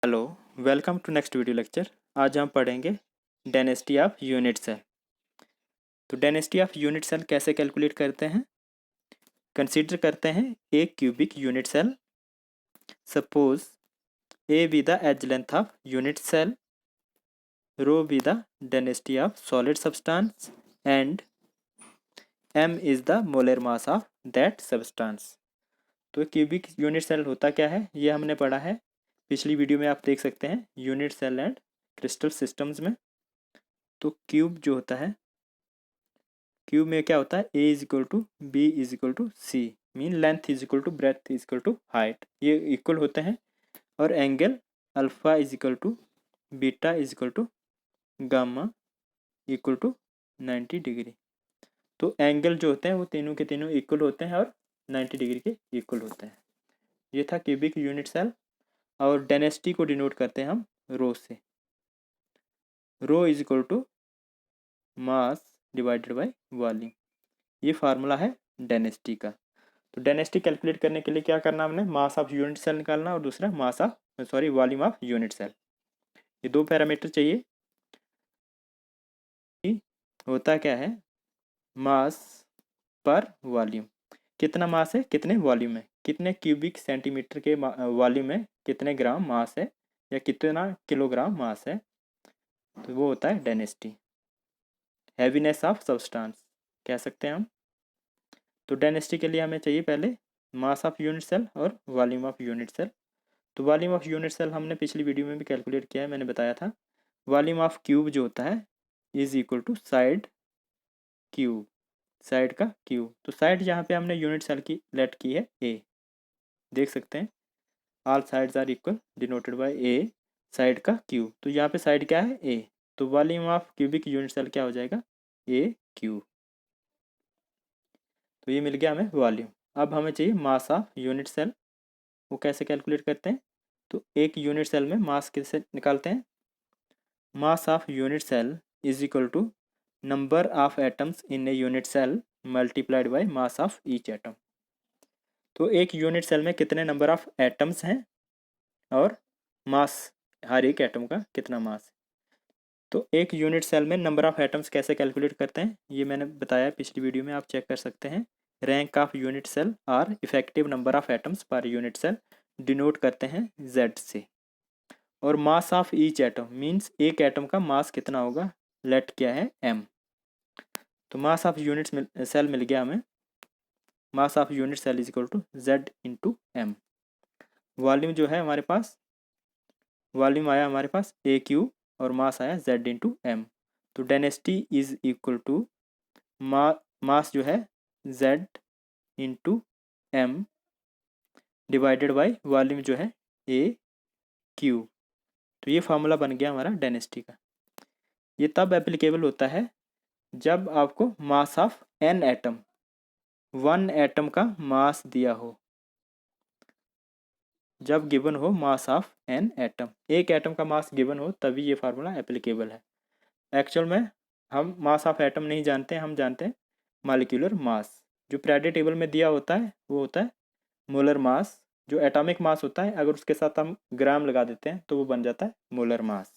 Hello, welcome to next video lecture. आज हम पढ़ेंगे डेंसिटी ऑफ यूनिट सेल। तो डेंसिटी ऑफ यूनिट सेल कैसे कैलकुलेट करते हैं। कंसीडर करते हैं एक cubic unit cell. Suppose A be the edge length of unit cell, rho be the density of solid substance and m is the molar mass of that substance. तो cubic unit cell होता क्या है ये हमने पढ़ा है पिछली video में, आप देख सकते हैं unit cell and crystal systems में। तो क्यूब जो होता है, क्यूब में क्या होता है, A is equal to B is equal to C, mean length is equal to breadth is equal to height, ये इक्वल होते हैं। और angle alpha is equal to beta is equal to gamma equal to 90 degree. तो angle जो होते हैं वो तीनों के तीनों इक्वल होते हैं और 90 डिग्री के इक्वल होते हैं। ये था क्यूबिक यूनिट सेल। और डेंसिटी को डिनोट करते हैं हम रो से। Rho is equal to mass divided by volume, ये फार्मूला है डेंसिटी का। तो डेंसिटी कैलकुलेट करने के लिए क्या करना हमने, मास ऑफ यूनिट सेल निकालना और दूसरा mass of volume of unit cell. ये दो पैरामीटर चाहिए। होता क्या है, मास पर वॉल्यूम, कितना मास है कितने वॉल्यूम है, कितने क्यूबिक सेंटीमीटर के वॉल्यूम में कितने ग्राम मास है या कितना किलोग्राम मास है, तो वो होता है डेंसिटी। हैवीनेस ऑफ सब्सटेंस कह सकते हैं हम। तो डेंसिटी के लिए हमें चाहिए पहले मास ऑफ यूनिट सेल और वॉल्यूम ऑफ यूनिट सेल। तो वॉल्यूम ऑफ यूनिट सेल हमने पिछली वीडियो में भी कैलकुलेट किया है, मैंने बताया था। वॉल्यूम ऑफ क्यूब जो होता है is equal to side cube, side का क्यूब। तो साइड यहाँ पे हमने यूनिट सेल की लेट की है ए, देख सकते हैं all sides are equal denoted by A, side का क्यूब। तो यहाँ पे साइड क्या है ए, तो volume of cubic unit cell क्या हो जाएगा ए क्यूब। तो ये मिल गया हमें वॉल्यूम। अब हमें चाहिए मास ऑफ यूनिट सेल। वो कैसे कैलकुलेट करते हैं, तो एक यूनिट सेल में मास कैसे निकालते हैं, mass of unit cell is equal to number of atoms in a unit cell multiplied by mass of each atom. तो एक यूनिट सेल में कितने नंबर ऑफ एटम्स हैं और मास, हर एक एटम का कितना मास है। तो एक यूनिट सेल में नंबर ऑफ एटम्स कैसे कैलकुलेट करते हैं ये मैंने बताया पिछली वीडियो में, आप चेक कर सकते हैं। रैंक ऑफ यूनिट सेल और effective number of atoms per unit cell denote करते हैं Z से। और mass of each atom means एक एटम का मास कितना होगा, लेट क्या है m। तो मास ऑफ यूनिट सेल मिल गया हमें, mass of unit cell is equal to Z into M. Volume जो है हमारे पास, वॉल्यूम आया हमारे पास ए क्यू और मास आया Z इंटू एम। तो density is equal to mass जो है Z into M divided by volume जो है ए क्यू। तो ये फार्मूला बन गया हमारा डेंसिटी का। ये तब एप्लीकेबल होता है जब आपको mass of n atom, one atom का मास दिया हो, जब गिवन हो मास ऑफ n एटम, एक एटम का मास गिवन हो तभी ये फार्मूला एप्लीकेबल है। एक्चुअल में हम मास ऑफ एटम नहीं जानते हैं, हम जानते हैं मॉलिक्यूलर मास। जो पीरियोडिक टेबल में दिया होता है वो होता है मोलर मास। जो एटॉमिक मास होता है अगर उसके साथ हम ग्राम लगा देते हैं तो वो बन जाता है मोलर मास।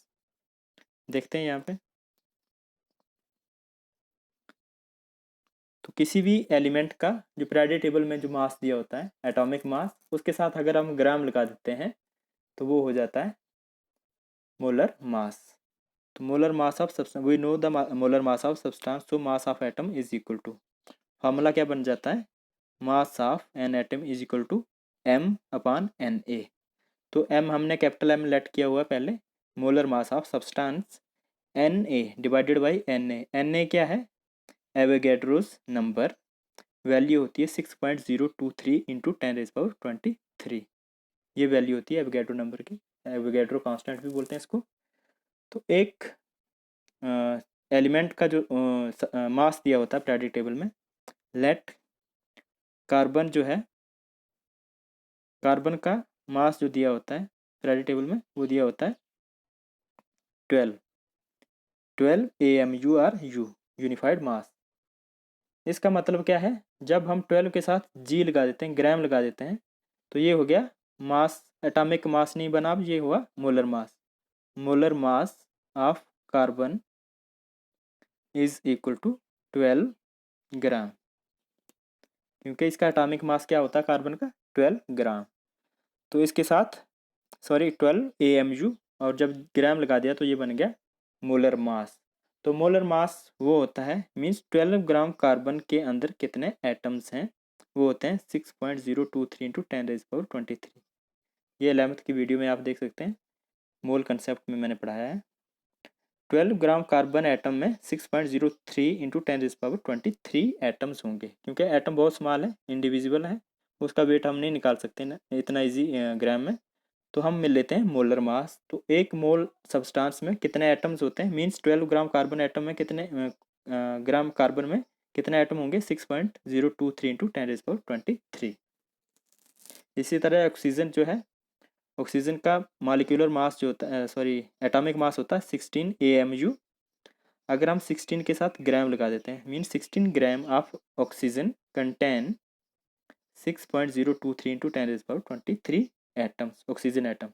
देखते हैं यहाँ पे, तो किसी भी एलिमेंट का जो पीरियोडिक टेबल में जो मास दिया होता है एटॉमिक मास, उसके साथ अगर हम ग्राम लगा देते हैं तो वो हो जाता है मोलर मास। तो molar mass of substance, we know the molar mass of substance, so mass of atom is equal to, formula क्या बन जाता है, mass of an atom is equal to m upon N A. तो m हमने capital M late किया हुआ है पहले, molar mass of substance N A divided by N A. N A क्या है, एवोगैड्रोस नंबर, वैल्यू होती है 6.023 इंटू 10⁻23। ये वैल्यू होती है एवोगैड्रो नंबर की, एवोगैड्रो कांस्टेंट भी बोलते हैं इसको। तो एक एलिमेंट का जो मास दिया होता है पीरियोडिक टेबल में, लेट कार्बन जो है, कार्बन का मास जो दिया होता है पीरियोडिक टेबल में वो दिया होता है 12 AMU यूनिफाइड मास। इसका मतलब क्या है, जब हम 12 के साथ G लगा देते हैं, ग्राम लगा देते हैं, तो ये हो गया मास एटॉमिक मास नहीं बना, अब ये हुआ molar mass. Molar mass of carbon is equal to 12 gram, क्योंकि इसका एटॉमिक मास क्या होता है कार्बन का, 12 ग्राम। तो इसके साथ 12 AMU, और जब ग्राम लगा दिया तो ये बन गया मोलर मास। तो मोलर मास वो होता है, मीन्स 12 ग्राम कार्बन के अंदर कितने एटम्स हैं, वो होते हैं 6.023 इंटू 10⁻23। ये 11th की वीडियो में आप देख सकते हैं, मोल कंसेप्ट में मैंने पढ़ाया है। 12 ग्राम कार्बन एटम में 6.03 इंटू 10⁻23 एटम्स होंगे, क्योंकि एटम बहुत स्मॉल है, इंडिविजिबल है, उसका वेट हम नहीं निकाल सकते ना इतना इजी ग्राम में। तो हम मिल लेते हैं मोलर मास। तो एक मोल सब्सटेंस में कितने एटम्स होते हैं, मीन्स 12 ग्राम कार्बन एटम में कितने ग्राम कार्बन में कितने एटम होंगे, 6.023 इंटू 10⁻23। इसी तरह ऑक्सीजन जो है, ऑक्सीजन का मॉलिक्यूलर मास जो होता है, एटॉमिक मास होता है 16 AMU। अगर हम 16 के साथ ग्राम लगा देते हैं, mean 16 gram of oxygen contain 6.023 into 10⁻23 atoms, oxygen atom.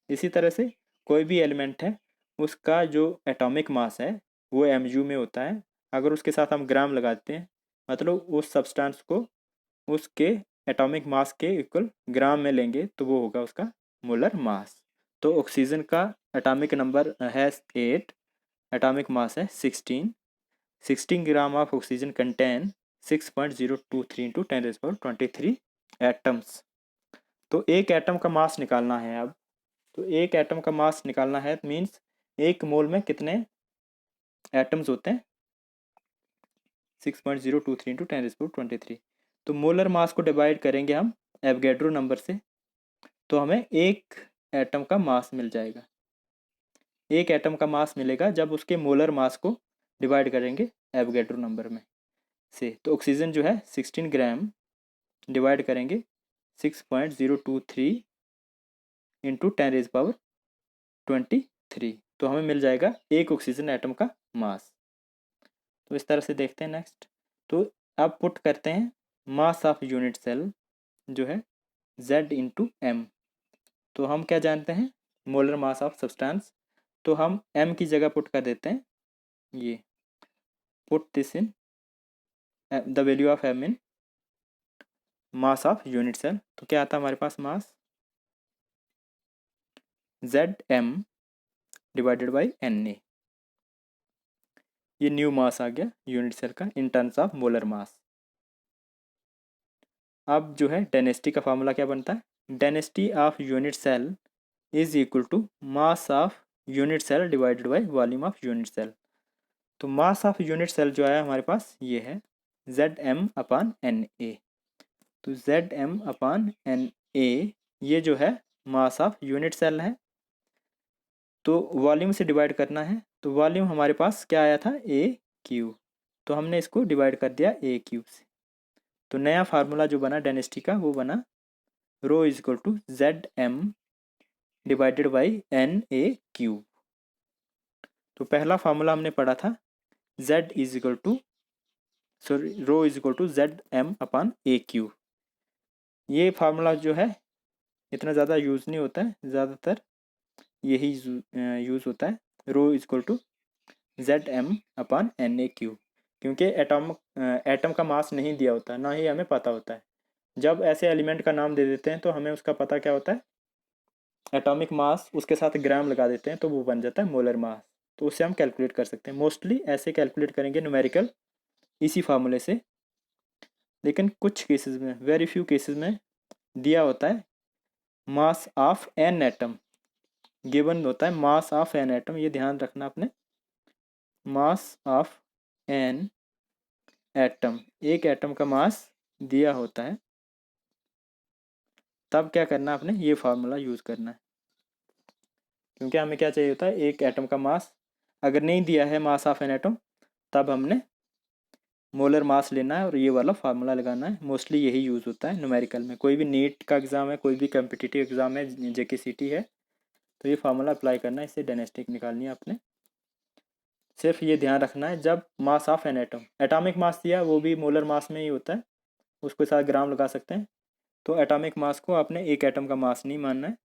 इसी तरह से कोई भी एलिमेंट है, उसका जो एटॉमिक मास है वो MU में होता है। अगर उसके साथ हम ग्राम लगाते हैं, मतलब उस सब्सटेंस को उसके एटॉमिक मास के इक्वल ग्राम में लेंगे, तो वो होगा उसका मोलर मास। तो ऑक्सीजन का एटॉमिक नंबर है 8, एटॉमिक मास है 16। 16 gram of oxygen contain 6.023 into 10⁻23 atoms. तो एक एटम का मास निकालना है अब। तो एक एटम का मास निकालना है, मीन्स एक मोल में कितने एटम्स होते हैं, 6.023 इंटू 10⁻23। तो मोलर मास को डिवाइड करेंगे हम एवोगैड्रो नंबर से, तो हमें एक एटम का मास मिल जाएगा। एक एटम का मास मिलेगा जब उसके मोलर मास को डिवाइड करेंगे एवोगैड्रो नंबर में से। तो ऑक्सीजन जो है 16 ग्राम डिवाइड करेंगे 6.023 इंटू 10⁻23, तो हमें मिल जाएगा एक ऑक्सीजन एटम का मास। तो इस तरह से देखते हैं नेक्स्ट। तो अब पुट करते हैं मास ऑफ यूनिट सेल जो है Z इंटू M। तो हम क्या जानते हैं, मोलर मास ऑफ सब्सटेंस, तो हम M की जगह पुट कर देते हैं, ये put this in the value of M in mass of unit cell. तो क्या आता है हमारे पास mass, ZM divided by Na। ये न्यू मास आ गया यूनिट सेल का in terms of molar mass. अब जो है डेंसिटी का फार्मूला क्या बनता है, density of unit cell is equal to mass of unit cell divided by volume of unit cell. तो मास ऑफ यूनिट सेल जो आया हमारे पास ये है ZM/Na। तो ZM/Na ये जो है मास ऑफ यूनिट सेल है। तो वॉल्यूम से डिवाइड करना है, तो वॉल्यूम हमारे पास क्या आया था, AQ, तो हमने इसको डिवाइड कर दिया AQ से। तो नया फार्मूला जो बना डेंसिटी का वो बना rho is equal to ZM divided by Na³। तो पहला फार्मूला हमने पढ़ा था Z is equal to rho is equal to ZM/AQ। ये फार्मूला जो है इतना ज़्यादा यूज़ नहीं होता है, ज़्यादातर यही यूज़ होता है, रो इज इक्वल टू ZM/Na³, क्योंकि एटम का मास नहीं दिया होता है, ना ही हमें पता होता है। जब ऐसे एलिमेंट का नाम दे देते हैं तो हमें उसका पता क्या होता है, एटॉमिक मास, उसके साथ ग्राम लगा देते हैं तो वो बन जाता है मोलर मास। तो उससे हम कैलकुलेट कर सकते हैं, मोस्टली ऐसे कैलकुलेट करेंगे न्यूमेरिकल इसी फार्मूले से। लेकिन कुछ केसेस में, वेरी फ्यू केसेस में दिया होता है mass of an atom, given होता है मास ऑफ एन एटम, ये ध्यान रखना आपने, मास ऑफ एन एटम, एक एटम का मास दिया होता है, तब क्या करना आपने, ये फार्मूला यूज़ करना है। क्योंकि हमें क्या चाहिए होता है, एक एटम का मास। अगर नहीं दिया है मास ऑफ एन एटम, तब हमने मोलर मास लेना है और ये वाला फार्मूला लगाना है। मोस्टली यही यूज़ होता है न्यूमेरिकल में, कोई भी नीट का एग्ज़ाम है, कोई भी कम्पिटिटिव एग्ज़ाम है, JKCT है, तो ये फार्मूला अप्लाई करना है, इससे डेंसिटी निकालनी है आपने। सिर्फ ये ध्यान रखना है, जब मास of an atom, atomic mass दिया वो भी मोलर मास में ही होता है, उसके साथ ग्राम लगा सकते हैं, तो एटॉमिक मास को आपने एक एटम का मास नहीं मानना है।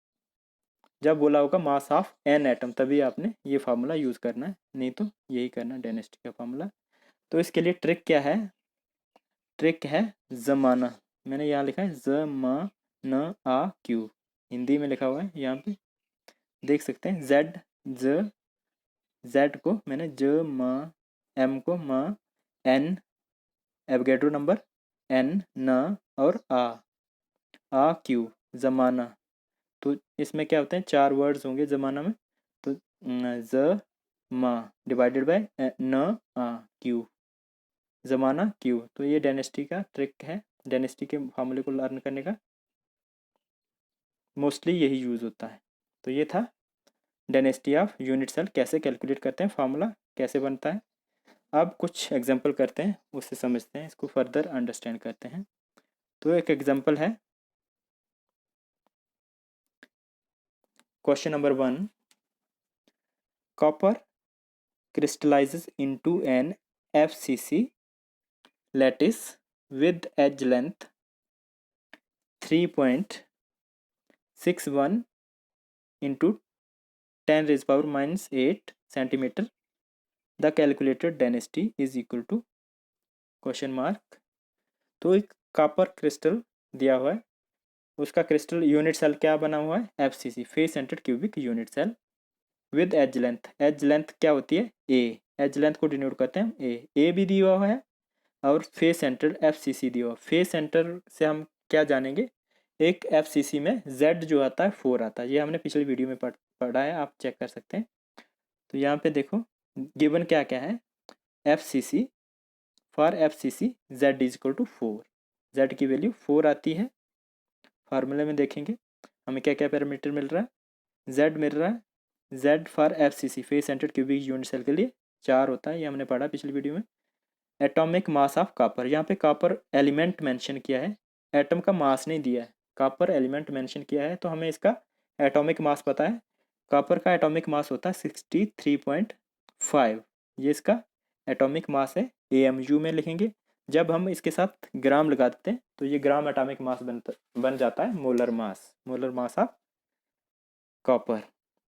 जब बोला होगा मास ऑफ एन एटम तभी आपने ये फार्मूला यूज़ करना है, नहीं तो यही करना है डेंसिटी का फार्मूला। तो इसके लिए ट्रिक क्या है? ट्रिक है ज़माना। मैंने यहाँ लिखा है ज़-म-न-आ-क्यू, हिंदी में लिखा हुआ है, यहाँ पे देख सकते हैं। जेड को मैंने ज म, एम को म, एन एवोगैड्रो नंबर, एन न और आ क्यू ज़माना। तो इसमें क्या होते हैं, 4 वर्ड्स होंगे ज़माना में। तो ज म डिवाइडेड बाय न आ क्यू, ज़माना क्यू। तो ये डेंसिटी का ट्रिक है, डेंसिटी के फार्मूले को लर्न करने का मोस्टली यही यूज़ होता है। तो ये था डेंसिटी ऑफ यूनिट सेल, कैसे कैलकुलेट करते हैं, फार्मूला कैसे बनता है। अब कुछ एग्जांपल करते हैं, उससे समझते हैं, इसको फर्दर अंडरस्टैंड करते हैं। तो एक एग्जांपल है question number 1, copper crystallizes into an FCC lattice with edge length 3.61 into 10 raised power minus 8 centimeter. The calculated density is equal to question mark. तो एक कॉपर क्रिस्टल दिया हुआ है, उसका क्रिस्टल यूनिट सेल क्या बना हुआ है, FCC face centered cubic unit cell with edge length. Edge length क्या होती है, ए, एज लेंथ को डिनोट करते हैं ए भी दिया हुआ है और फेस सेंटर FCC दिया हुआ। फेस सेंटर से हम क्या जानेंगे, एक FCC में Z जो आता है 4 आता है, ये हमने पिछली वीडियो में पढ़ा है, आप चेक कर सकते हैं। तो यहाँ पे देखो गिवन क्या क्या है, FCC for FCC Z is equal to 4, Z की वैल्यू 4 आती है। फार्मूले में देखेंगे हमें क्या क्या पैरामीटर मिल रहा है, Z मिल रहा है, Z for FCC face centered cubic unit cell के लिए 4 होता है, ये हमने पढ़ा पिछली वीडियो में। एटॉमिक मास ऑफ कॉपर, यहाँ पे कॉपर एलिमेंट मेंशन किया है, एटम का मास नहीं दिया है, कॉपर एलिमेंट मेंशन किया है, तो हमें इसका एटॉमिक मास पता है। कॉपर का एटॉमिक मास होता है 63.5, ये इसका एटॉमिक मास है। AMU में लिखेंगे, जब हम इसके साथ ग्राम लगा देते हैं तो ये ग्राम एटॉमिक मास बन जाता है मोलर मास ऑफ कॉपर।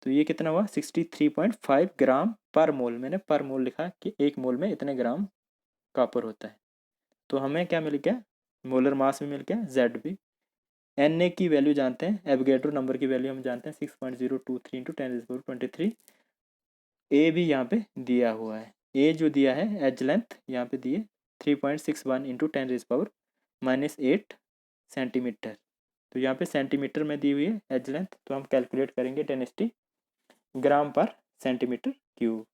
तो ये कितना हुआ, 63.5 ग्राम पर मोल। मैंने पर मोल लिखा कि एक मोल में इतने ग्राम कॉपर होता है। तो हमें क्या मिल गया, मोलर मास में मिल गया, जेड भी। Na की वैल्यू जानते हैं, एवोगैड्रो नंबर की वैल्यू हम जानते हैं 6.023 इंटू 10⁻23। ए भी यहाँ पे दिया हुआ है, ए जो दिया है एज लेंथ यहाँ पे दिए 3.61 इंटू 10⁻⁻8 सेंटीमीटर। तो यहाँ पे सेंटीमीटर में दी हुई है एज लेंथ, तो हम कैलकुलेट करेंगे डेंसिटी ग्राम पर सेंटीमीटर क्यूब।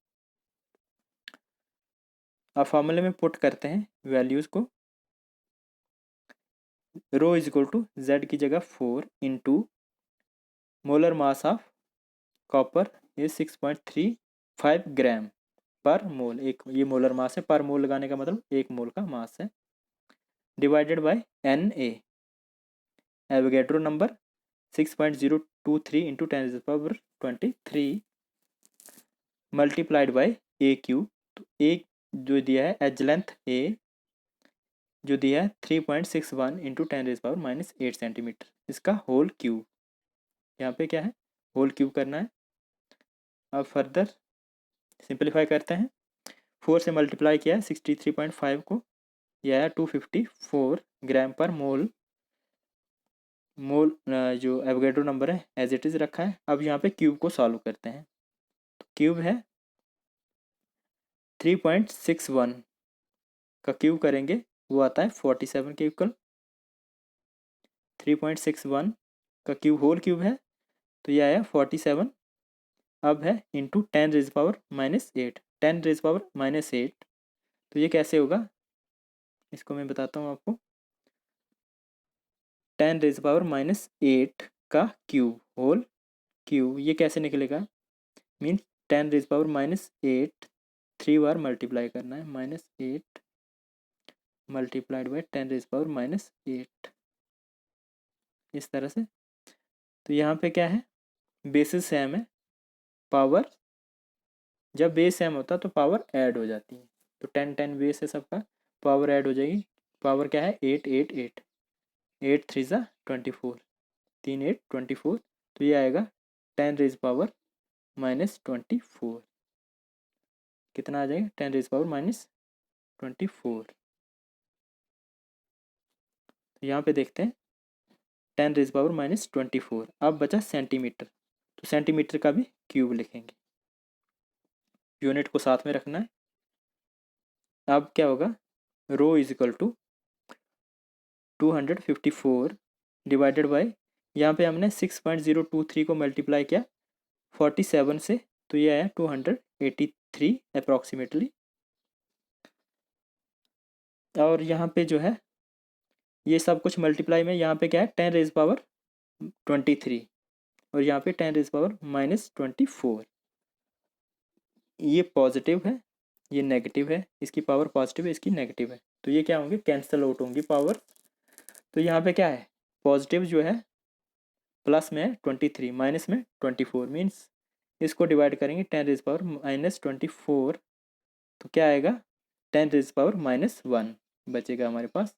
अब फॉर्मूले में पुट करते हैं वैल्यूज़ को, रो इज इक्वल टू जेड की जगह 4 into molar mass of copper is 6.35 ग्राम पर मोल। एक ये मोलर मास है, पर मोल लगाने का मतलब एक मोल का मास है, divided by Na Avogadro number 6.023 into 10⁻23 multiplied by AQ। तो एक जो दिया है एज लेंथ A जो दिया है 3.61 इंटू 10⁻⁻8 सेंटीमीटर, इसका होल क्यूब। यहाँ पे क्या है, होल क्यूब करना है। अब फर्दर सिंपलीफाई करते हैं, 4 से मल्टीप्लाई किया है 63.5 को, यह है 254 ग्राम पर मोल। जो एवोगैड्रो नंबर है एज इट इज़ रखा है। अब यहाँ पे क्यूब को सॉल्व करते हैं, तो क्यूब है 3.61 का क्यूब करेंगे वो आता है 47 के इक्वल। 3.61 का क्यूब होल क्यूब है, तो यह आया 47। अब है इंटू 10⁻⁻8, 10⁻⁻8। तो ये कैसे होगा, इसको मैं बताता हूँ आपको। 10⁻⁻8 का क्यूब होल क्यूब, ये कैसे निकलेगा, मीन्स 10⁻⁻8 3 बार मल्टीप्लाई करना है, -8 मल्टीप्लाइड बाई 10⁻⁻8, इस तरह से। तो यहाँ पे क्या है, बेसिस सेम है, पावर जब बेस सेम होता है तो पावर ऐड हो जाती है। तो 10 10 बेस है सबका, पावर ऐड हो जाएगी, पावर क्या है 8 8 8। 8 3 ज़ा 24, 3 8 24, तो ये आएगा 10⁻⁻24। कितना आ जाएगा? 10⁻⁻24। तो यहाँ पे देखते हैं 10⁻⁻24। अब बचा सेंटीमीटर, तो सेंटीमीटर का भी क्यूब लिखेंगे, यूनिट को साथ में रखना है। अब क्या होगा? Rho is equal to 254 divided by, यहाँ पे हमने 6.023 को मल्टीप्लाई किया 47 से, तो ये आया 283 अप्रॉक्सीमेटली। और यहाँ पे जो है ये सब कुछ मल्टीप्लाई में यहाँ पे क्या है? 10⁻23 और यहाँ पे 10⁻⁻24। ये पॉजिटिव है, ये नेगेटिव है, इसकी पावर पॉजिटिव है, इसकी नेगेटिव है, तो ये क्या होंगे? कैंसिल आउट होंगी पावर। तो यहाँ पे क्या है? पॉजिटिव जो है प्लस में 23, माइनस में 24, मीन्स इसको डिवाइड करेंगे 10⁻⁻24, तो क्या आएगा? 10⁻⁻1 बचेगा हमारे पास।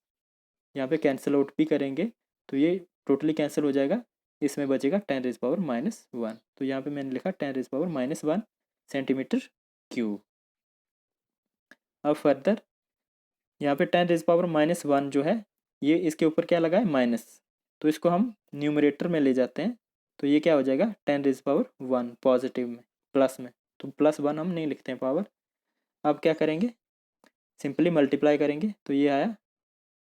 यहाँ पे कैंसिल आउट भी करेंगे तो ये टोटली कैंसिल हो जाएगा, इसमें बचेगा 10⁻⁻1। तो यहाँ पे मैंने लिखा 10⁻⁻1 सेंटीमीटर क्यूब। अब फर्दर यहाँ पे 10⁻⁻1 जो है ये इसके ऊपर क्या लगा है? माइनस, तो इसको हम न्यूमरेटर में ले जाते हैं, तो ये क्या हो जाएगा? 10⁻1 पॉजिटिव में, प्लस में, तो +1 हम नहीं लिखते हैं पावर। अब क्या करेंगे? सिंपली मल्टीप्लाई करेंगे, तो ये आया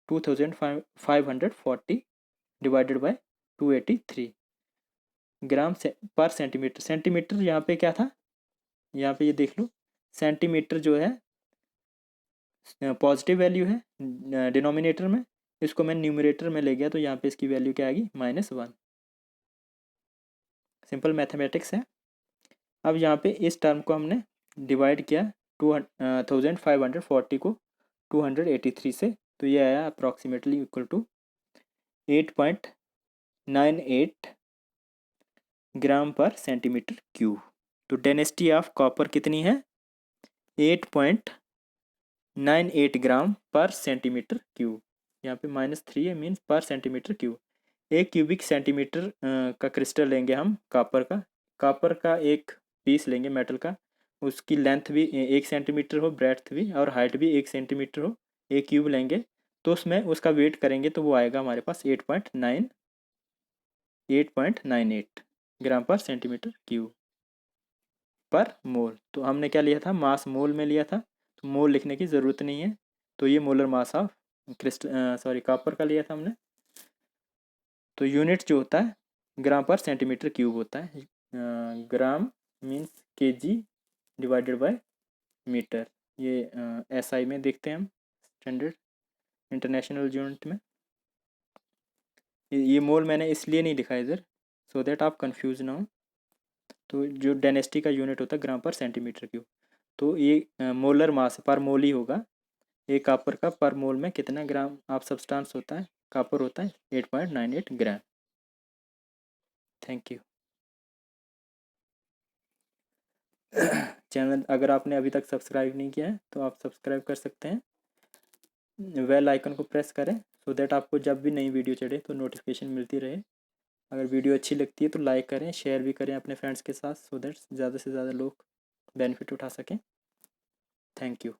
2540 डिवाइडेड बाय 283 ग्राम से पर सेंटीमीटर। सेंटीमीटर यहाँ पे क्या था? यहाँ पे ये देख लो, सेंटीमीटर जो है पॉजिटिव वैल्यू है डिनोमिनेटर में, इसको मैं न्यूमरेटर में ले गया, तो यहाँ पे इसकी वैल्यू क्या आएगी? -1। सिंपल मैथमेटिक्स है। अब यहाँ पे इस टर्म को हमने डिवाइड किया 2540 को 283 से, तो ये आया अप्रॉक्सीमेटली इक्वल टू 8.98 ग्राम पर सेंटीमीटर क्यूब। तो डेंसिटी ऑफ कॉपर कितनी है? 8.98 ग्राम पर सेंटीमीटर क्यूब। यहाँ पे -3 है, मीन्स पर सेंटीमीटर क्यूब। 1 क्यूबिक सेंटीमीटर का क्रिस्टल लेंगे हम कापर का एक पीस लेंगे मेटल का, उसकी लेंथ भी 1 सेंटीमीटर हो, ब्रेड्थ भी और हाइट भी 1 सेंटीमीटर हो, 1 क्यूब लेंगे, तो उसमें उसका वेट करेंगे तो वो आएगा हमारे पास 8.98 ग्राम पर सेंटीमीटर क्यूब पर मोल। तो हमने क्या लिया था? मास मोल में लिया था, तो मोल लिखने की ज़रूरत नहीं है, तो ये मोलर मास ऑफ कॉपर का लिया था हमने। तो यूनिट जो होता है ग्राम पर सेंटीमीटर क्यूब होता है। Gram means KG divided by metre. ये SI में देखते हैं हम, स्टैंडर्ड इंटरनेशनल यूनिट में। ये मोल मैंने इसलिए नहीं लिखा इधर, सो दैट आप कंफ्यूज ना हो। तो जो डेंसिटी का यूनिट होता है ग्राम पर सेंटीमीटर क्यूब, तो ये मोलर मास पर मोल ही होगा। एक कॉपर का पर मोल में कितना ग्राम ऑफ सब्सटेंस होता है? कॉपर होता है 8.98 ग्राम। Thank you. चैनल अगर आपने अभी तक सब्सक्राइब नहीं किया है तो आप सब्सक्राइब कर सकते हैं, बेल आइकन को प्रेस करें, सो दैट आपको जब भी नई वीडियो चढ़े तो नोटिफिकेशन मिलती रहे। अगर वीडियो अच्छी लगती है तो लाइक करें, शेयर भी करें अपने फ्रेंड्स के साथ, सो दैट ज़्यादा से ज़्यादा लोग बेनिफिट उठा सकें। Thank you.